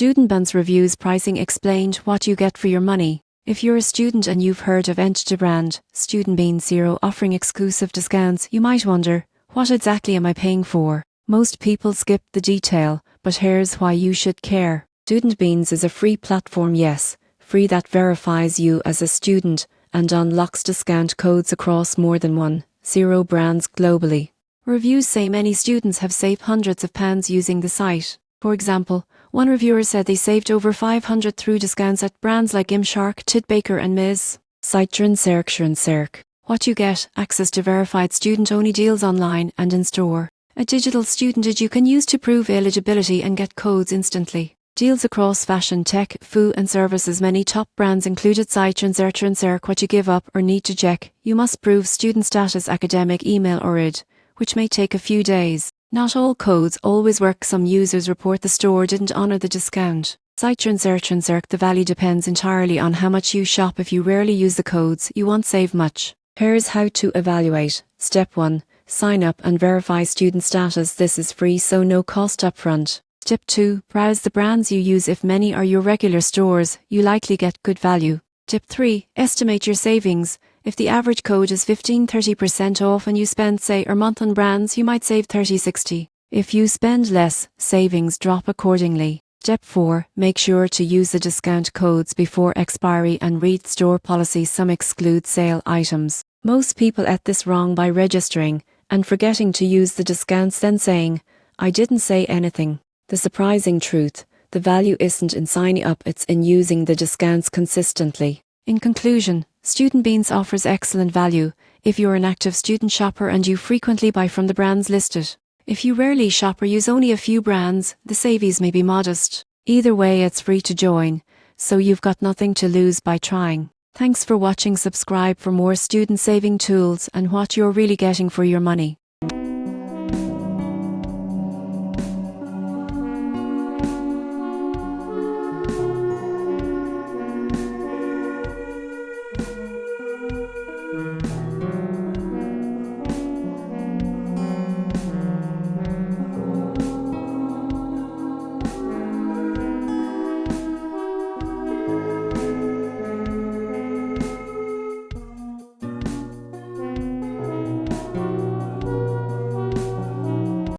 StudentBeans reviews pricing explained what you get for your money. If you're a student and you've heard of brand, StudentBeans Zero offering exclusive discounts, you might wonder, what exactly am I paying for? Most people skip the detail, but here's why you should care. StudentBeans is a free platform, yes, free, that verifies you as a student and unlocks discount codes across more than 10 brands globally. Reviews say many students have saved hundreds of pounds using the site. For example, one reviewer said they saved over 500 through discounts at brands like Gymshark, Tidbaker and Ms. StudentBeans. What you get: access to verified student-only deals online and in-store. A digital student ID you can use to prove eligibility and get codes instantly. Deals across fashion, tech, food and services. Many top brands included StudentBeans. What you give up or need to check: you must prove student status, academic, email or ID, which may take a few days. Not all codes always work. Some users report the store didn't honor the discount. StudentBeans. The value depends entirely on how much you shop. If you rarely use the codes, you won't save much. Here's how to evaluate. Step 1. Sign up and verify student status. This is free, so no cost upfront. Step 2. Browse the brands you use. If many are your regular stores, you likely get good value. Tip 3. Estimate your savings. If the average code is 15–30% off and you spend, say, a month on brands, you might save 30–60. If you spend less, savings drop accordingly. Step 4. Make sure to use the discount codes before expiry and read store policy. Some exclude sale items. Most people get this wrong by registering and forgetting to use the discounts, then saying, "I didn't say anything." The surprising truth: the value isn't in signing up, it's in using the discounts consistently. In conclusion, StudentBeans offers excellent value if you're an active student shopper and you frequently buy from the brands listed. If you rarely shop or use only a few brands, the savings may be modest. Either way, it's free to join, so you've got nothing to lose by trying. Thanks for watching. Subscribe for more student saving tools and what you're really getting for your money.